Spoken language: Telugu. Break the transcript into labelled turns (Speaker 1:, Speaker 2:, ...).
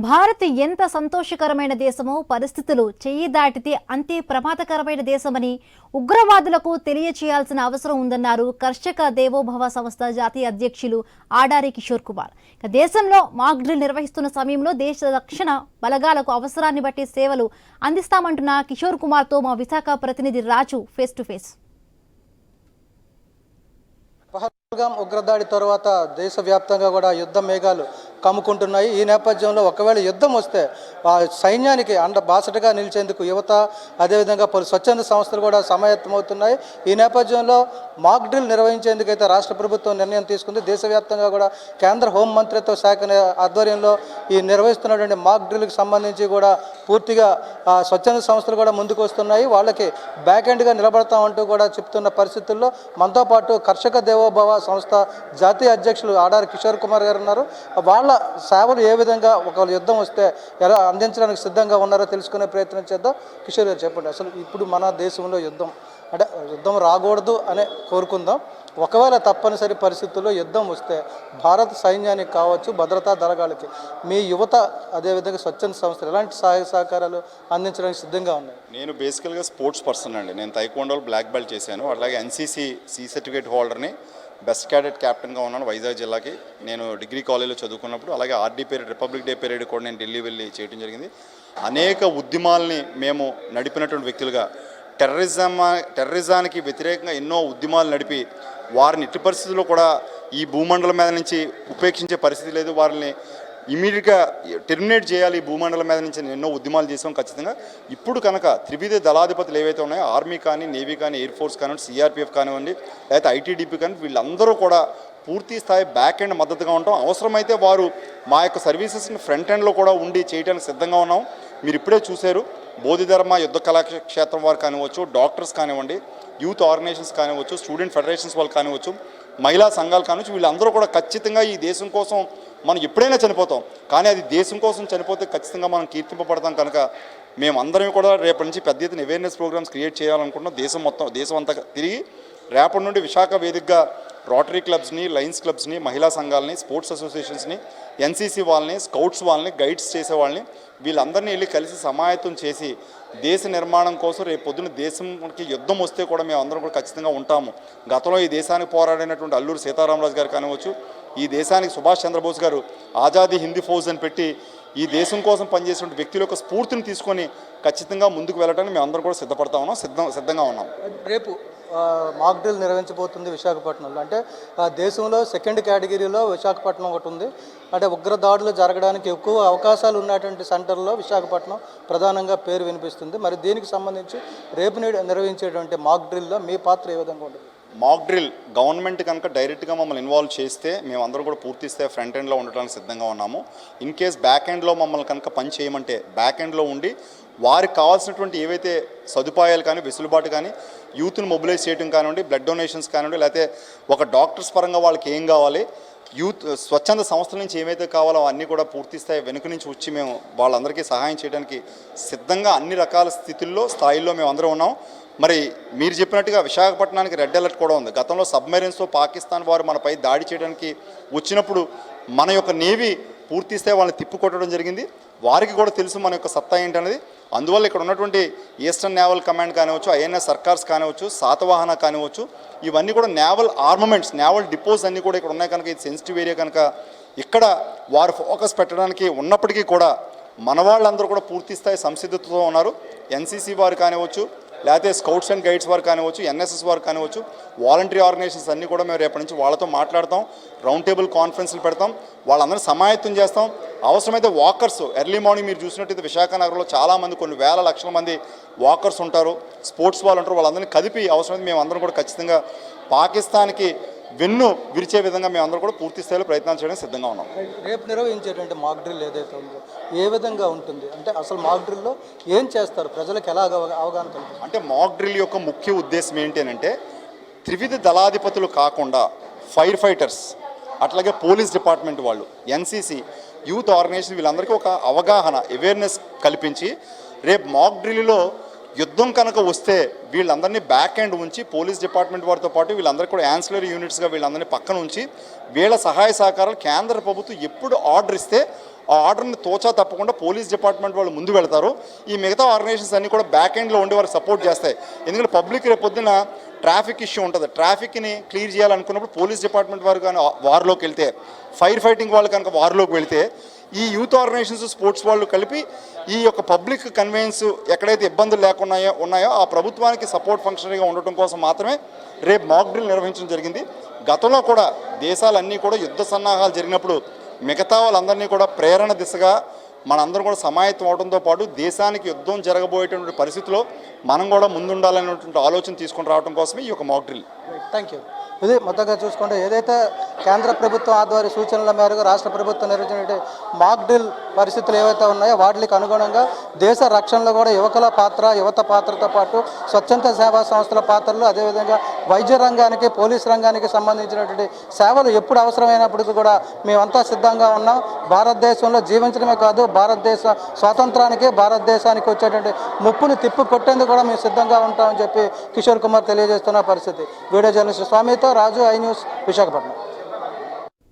Speaker 1: భారత్ ఎంత సంతోషకరమైన దేశమో పరిస్థితులు చెయ్యి దాటితే అంతే ప్రమాదకరమైన దేశమని ఉగ్రవాదులకు తెలియచేయాల్సిన అవసరం ఉందన్నారు కర్షక దేవోభవ సంస్థ జాతీయ అధ్యక్షులు ఆడారి కిషోర్ కుమార్. దేశంలో మాక్ డ్రిల్ నిర్వహిస్తున్న సమయంలో దేశ రక్షణ బలగాలకు అవసరాన్ని బట్టి సేవలు అందిస్తామంటున్న కిషోర్ కుమార్తో మా విశాఖ ప్రతినిధి రాజు ఫేస్ టు ఫేస్.
Speaker 2: పహల్గాం ఉగ్రదాడి తర్వాత దేశవ్యాప్తంగా కూడా యుద్ధ మేఘాలు కమ్ముకుంటున్నాయి. ఈ నేపథ్యంలో ఒకవేళ యుద్ధం వస్తే ఆ సైన్యానికి బాసటగా నిలిచేందుకు యువత అదేవిధంగా పలు స్వచ్ఛంద సంస్థలు కూడా సమాయత్తమవుతున్నాయి. ఈ నేపథ్యంలో మాక్ డ్రిల్ నిర్వహించేందుకైతే రాష్ట్ర ప్రభుత్వం నిర్ణయం తీసుకుంది. దేశవ్యాప్తంగా కూడా కేంద్ర హోం మంత్రిత్వ శాఖ ఆధ్వర్యంలో ఈ నిర్వహిస్తున్నటువంటి మాక్ డ్రిల్కి సంబంధించి కూడా పూర్తిగా స్వచ్ఛంద సంస్థలు కూడా ముందుకు వస్తున్నాయి. వాళ్ళకి బ్యాక్ ఎండ్గా నిలబడతామంటూ కూడా చెప్తున్న పరిస్థితుల్లో మనతో పాటు కర్షక దేవోభవ సంస్థ జాతీయ అధ్యక్షులు ఆడారి కిషోర్ కుమార్ గారు ఉన్నారు. వాళ్ళ సేవలు ఏ విధంగా ఒకవేళ యుద్ధం వస్తే ఎలా అందించడానికి సిద్ధంగా ఉన్నారో తెలుసుకునే ప్రయత్నం చేద్దాం. కిషోర్ గారు చెప్పండి, అసలు ఇప్పుడు మన దేశంలో యుద్ధం రాకూడదు అనే కోరుకుందాం. ఒకవేళ తప్పనిసరి పరిస్థితుల్లో యుద్ధం వస్తే భారత సైన్యానికి కావచ్చు, భద్రతా దళాలకి మీ యువత అదేవిధంగా స్వచ్ఛంద సంస్థలు ఎలాంటి సహాయ సహకారాలు అందించడానికి సిద్ధంగా ఉన్నాయి?
Speaker 3: నేను బేసికల్గా స్పోర్ట్స్ పర్సన్ అండి. నేను తైక్వాండోలో బ్లాక్ బెల్ట్ చేశాను. అలాగే ఎన్సీసీ సి సర్టిఫికేట్ హోల్డర్ని, బెస్ట్ క్యాడెట్ క్యాప్టెన్గా ఉన్నాను వైజాగ్ జిల్లాకి. నేను డిగ్రీ కాలేజ్లో చదువుకున్నప్పుడు అలాగే RD period, republic day period కూడా నేను ఢిల్లీ వెళ్ళి చేయడం జరిగింది. అనేక ఉద్యమాల్ని మేము నడిపినటువంటి వ్యక్తులుగా టెర్రరిజానికి వ్యతిరేకంగా ఎన్నో ఉద్యమాలు నడిపి వారిని ఎట్టి పరిస్థితుల్లో కూడా ఈ భూమండలం మీద నుంచి ఉపేక్షించే పరిస్థితి లేదు. వారిని ఇమీడియట్గా టెర్మినేట్ చేయాలి ఈ భూమండలం మీద నుంచి ఎన్నో ఉద్యమాలు చేసాం. ఖచ్చితంగా ఇప్పుడు కనుక త్రివిధ దళాధిపతులు ఏవైతే ఉన్నాయో ఆర్మీ కానీ, నేవీ కానీ, ఎయిర్ ఫోర్స్ కానివ్వండి, సిఆర్పిఎఫ్ కానివ్వండి, లేకపోతే ఐటీడీపీ కానీ, వీళ్ళందరూ కూడా పూర్తి స్థాయి బ్యాక్ ఎండ్ మద్దతుగా ఉంటాం. అవసరమైతే వారు మా యొక్క సర్వీసెస్ని ఫ్రంట్ ఎండ్లో కూడా ఉండి చేయడానికి సిద్ధంగా ఉన్నాం. మీరు ఇప్పుడే చూశారు, బోధిధర్మ యుద్ధ కళాక్షేత్రం వారు కానివ్వచ్చు, డాక్టర్స్ కానివ్వండి, యూత్ ఆర్గనైజేషన్స్ కానివ్వచ్చు, స్టూడెంట్ ఫెడరేషన్స్ వాళ్ళు కానివ్వచ్చు, మహిళా సంఘాలు కానివచ్చు, వీళ్ళందరూ కూడా ఖచ్చితంగా ఈ దేశం కోసం మనం ఎప్పుడైనా చనిపోతాం, కానీ అది దేశం కోసం చనిపోతే ఖచ్చితంగా మనం కీర్తింపబడతాం. కనుక మేమందరం కూడా రేపటి నుంచి పెద్ద ఎత్తున అవేర్నెస్ ప్రోగ్రామ్స్ క్రియేట్ చేయాలనుకుంటున్నాం. దేశం అంతా తిరిగి రేపటి నుండి విశాఖ వేదికగా రోటరీ క్లబ్స్ని, లయన్స్ క్లబ్స్ని, మహిళా సంఘాలని, స్పోర్ట్స్ అసోసియేషన్స్ని, ఎన్సీసీ వాళ్ళని, స్కౌట్స్ వాళ్ళని, గైడ్స్ చేసే వాళ్ళని వీళ్ళందరినీ వెళ్ళి కలిసి సమాయత్తం చేసి దేశ నిర్మాణం కోసం రేపు పొద్దున్న దేశంకి యుద్ధం వస్తే కూడా మేము అందరం కూడా ఖచ్చితంగా ఉంటాము. గతంలో ఈ దేశానికి పోరాడినటువంటి అల్లూరి సీతారామరాజు గారు కానివచ్చు, ఈ దేశానికి సుభాష్ చంద్రబోస్ గారు ఆజాదీ హిందీ ఫౌజ్ అని పెట్టి ఈ దేశం కోసం పనిచేసిన వ్యక్తుల యొక్క స్ఫూర్తిని తీసుకొని ఖచ్చితంగా ముందుకు వెళ్ళడానికి మేము అందరం కూడా సిద్ధపడతా ఉన్నాం, సిద్ధంగా ఉన్నాం.
Speaker 2: రేపు మాక్ డ్రిల్ నిర్వహించబోతుంది విశాఖపట్నంలో. అంటే దేశంలో సెకండ్ కేటగిరీలో విశాఖపట్నం ఒకటి ఉంది. అంటే ఉగ్రదాడులు జరగడానికి ఎక్కువ అవకాశాలు ఉన్నటువంటి సెంటర్లో విశాఖపట్నం ప్రధానంగా పేరు వినిపిస్తుంది. మరి దీనికి సంబంధించి రేపు నిర్వహించేటువంటి మాక్ డ్రిల్లో మీ పాత్ర ఏ విధంగా ఉంటుంది?
Speaker 3: మాక్ డ్రిల్ గవర్నమెంట్ కనుక డైరెక్ట్గా మమ్మల్ని ఇన్వాల్వ్ చేస్తే మేమందరం కూడా పూర్తి స్థాయి ఫ్రంట్ ఎండ్లో ఉండడానికి సిద్ధంగా ఉన్నాము. ఇన్ కేస్ బ్యాక్ ఎండ్లో మమ్మల్ని కనుక పని చేయమంటే బ్యాక్ ఎండ్లో ఉండి వారికి కావాల్సినటువంటి ఏవైతే సదుపాయాలు కానీ, వెసులుబాటు కానీ, యూత్ని మొబిలైజ్ చేయడం కానివ్వండి, బ్లడ్ డొనేషన్స్ కానివ్వండి, లేకపోతే ఒక డాక్టర్స్ పరంగా వాళ్ళకి ఏం కావాలి, యూత్ స్వచ్ఛంద సంస్థల నుంచి ఏమైతే కావాలో అన్నీ కూడా పూర్తి స్థాయి వెనుక నుంచి వచ్చి మేము వాళ్ళందరికీ సహాయం చేయడానికి సిద్ధంగా అన్ని రకాల స్థాయిల్లో మేము అందరం ఉన్నాం. మరి మీరు చెప్పినట్టుగా విశాఖపట్నానికి రెడ్ అలర్ట్ కూడా ఉంది. గతంలో సబ్మెరైన్స్తో పాకిస్తాన్ వారు మనపై దాడి చేయడానికి వచ్చినప్పుడు మన యొక్క నేవీ పూర్తి స్థాయి వాళ్ళని తిప్పికొట్టడం జరిగింది. వారికి కూడా తెలుసు మన యొక్క సత్తా ఏంటనేది. అందువల్ల ఇక్కడ ఉన్నటువంటి ఈస్టర్న్ నేవల్ కమాండ్ కానివచ్చు, ఐఎన్ఎస్ సర్కార్స్ కానివచ్చు, శాతవాహన కానివచ్చు, ఇవన్నీ కూడా నేవల్ ఆర్మమెంట్స్, నేవల్ డిపోస్ అన్నీ కూడా ఇక్కడ ఉన్నాయి. కనుక ఇది సెన్సిటివ్ ఏరియా కనుక ఇక్కడ వారు ఫోకస్ పెట్టడానికి ఉన్నప్పటికీ కూడా మన వాళ్ళందరూ కూడా పూర్తి స్థాయి సంసిద్ధతతో ఉన్నారు. ఎన్సీసీ వారు కానివచ్చు, లేకపోతే స్కౌట్స్ అండ్ గైడ్స్ వారు కానివచ్చు, ఎన్ఎస్ఎస్ వారు కానివచ్చు, వాలంటరీ ఆర్గనైజేషన్స్ అన్నీ కూడా మేము రేపటి నుంచి వాళ్ళతో మాట్లాడతాం, రౌండ్ టేబుల్ కాన్ఫరెన్స్లు పెడతాం, వాళ్ళందరూ సమాయత్తం చేస్తాం. అవసరమైతే వాకర్స్ ఎర్లీ మార్నింగ్ మీరు చూసినట్టయితే విశాఖ నగరంలో చాలామంది, కొన్ని వేల లక్షల మంది వాకర్స్ ఉంటారు, స్పోర్ట్స్ వాళ్ళు ఉంటారు, వాళ్ళందరినీ కదిపి అవసరమైతే మేము అందరం కూడా ఖచ్చితంగా పాకిస్తాన్కి వెన్ను విరిచే విధంగా మేము అందరూ కూడా పూర్తి స్థాయిలో ప్రయత్నాలు చేయడానికి సిద్ధంగా ఉన్నాం.
Speaker 2: రేపు నిర్వహించేటువంటి మాక్ డ్రిల్ ఏదైతే ఉందో ఏ విధంగా ఉంటుంది? అంటే అసలు మాక్ డ్రిల్లో ఏం చేస్తారు, ప్రజలకు ఎలా అవగాహన కలుగుతుంది?
Speaker 3: అంటే మాక్ డ్రిల్ యొక్క ముఖ్య ఉద్దేశం ఏంటంటే త్రివిధ దళాధిపతులు కాకుండా ఫైర్ ఫైటర్స్, అట్లాగే పోలీస్ డిపార్ట్మెంట్ వాళ్ళు, ఎన్సీసీ, యూత్ ఆర్గనైజేషన్ వీళ్ళందరికీ ఒక అవగాహన, అవేర్నెస్ కల్పించి రేపు మాక్ డ్రిల్లో యుద్ధం కనుక వస్తే వీళ్ళందరినీ బ్యాక్ ఎండ్ ఉంచి పోలీస్ డిపార్ట్మెంట్ వారితో పాటు వీళ్ళందరికీ కూడా యాన్సిలరీ యూనిట్స్గా వీళ్ళందరినీ పక్కన ఉంచి వీళ్ళ సహాయ సహకారాలు కేంద్ర ప్రభుత్వం ఎప్పుడు ఆర్డర్ ఇస్తే ఆ ఆర్డర్ని తోచా తప్పకుండా పోలీస్ డిపార్ట్మెంట్ వాళ్ళు ముందు వెళ్తారు. ఈ మిగతా ఆర్గనైజేషన్స్ అన్నీ కూడా బ్యాక్ ఎండ్లో ఉండి వారికి సపోర్ట్ చేస్తాయి. ఎందుకంటే పబ్లిక్ రేపు పొద్దున ట్రాఫిక్ ఇష్యూ ఉంటుంది, ట్రాఫిక్ని క్లియర్ చేయాలనుకున్నప్పుడు పోలీస్ డిపార్ట్మెంట్ వారు కానీ వారిలోకి వెళ్తే, ఫైర్ ఫైటింగ్ వాళ్ళు కనుక వారిలోకి వెళితే, ఈ యూత్ ఆర్గనైజేషన్స్ స్పోర్ట్స్ వాళ్ళు కలిపి ఈ యొక్క పబ్లిక్ కన్వెన్స్ ఎక్కడైతే ఇబ్బందులు లేకుండా ఉన్నాయో ఆ ప్రభుత్వానికి సపోర్ట్ ఫంక్షన్గా ఉండటం కోసం మాత్రమే రేపు మాక్ డ్రిల్ నిర్వహించడం జరిగింది. గతంలో కూడా దేశాలన్నీ కూడా యుద్ధ సన్నాహాలు జరిగినప్పుడు మిగతా వాళ్ళందరినీ కూడా ప్రేరణ దిశగా మనందరం కూడా సమాయత్తం అవడంతో పాటు దేశానికి యుద్ధం జరగబోయేటువంటి పరిస్థితిలో మనం కూడా ముందుండాలనేటువంటి ఆలోచన తీసుకొని రావడం కోసమే ఈ యొక్క మాక్ డ్రిల్.
Speaker 2: Thank you. ఇది మొత్తంగా చూసుకుంటే ఏదైతే కేంద్ర ప్రభుత్వం ఆధ్వర్య సూచనల మేరకు రాష్ట్ర ప్రభుత్వం నిర్వహించిన మాక్ డ్రిల్ పరిస్థితులు ఏవైతే ఉన్నాయో వాటికి అనుగుణంగా దేశ రక్షణలో కూడా యువత పాత్రతో పాటు స్వచ్ఛంద సేవా సంస్థల పాత్రలు, అదేవిధంగా వైద్య రంగానికి, పోలీస్ రంగానికి సంబంధించినటువంటి సేవలు ఎప్పుడు అవసరమైనప్పటికీ కూడా మేమంతా సిద్ధంగా ఉన్నాం. భారతదేశంలో జీవించడమే కాదు, భారతదేశ స్వాతంత్రానికి, భారతదేశానికి వచ్చేటువంటి ముప్పుని తిప్పి కొట్టేందుకు కూడా మేము సిద్ధంగా ఉంటామని చెప్పి కిషోర్ కుమార్ తెలియజేస్తున్న పరిస్థితి. వీడియో జర్నలిస్ట్ స్వామితో రాజు, ఐ న్యూస్, విశాఖపట్నం.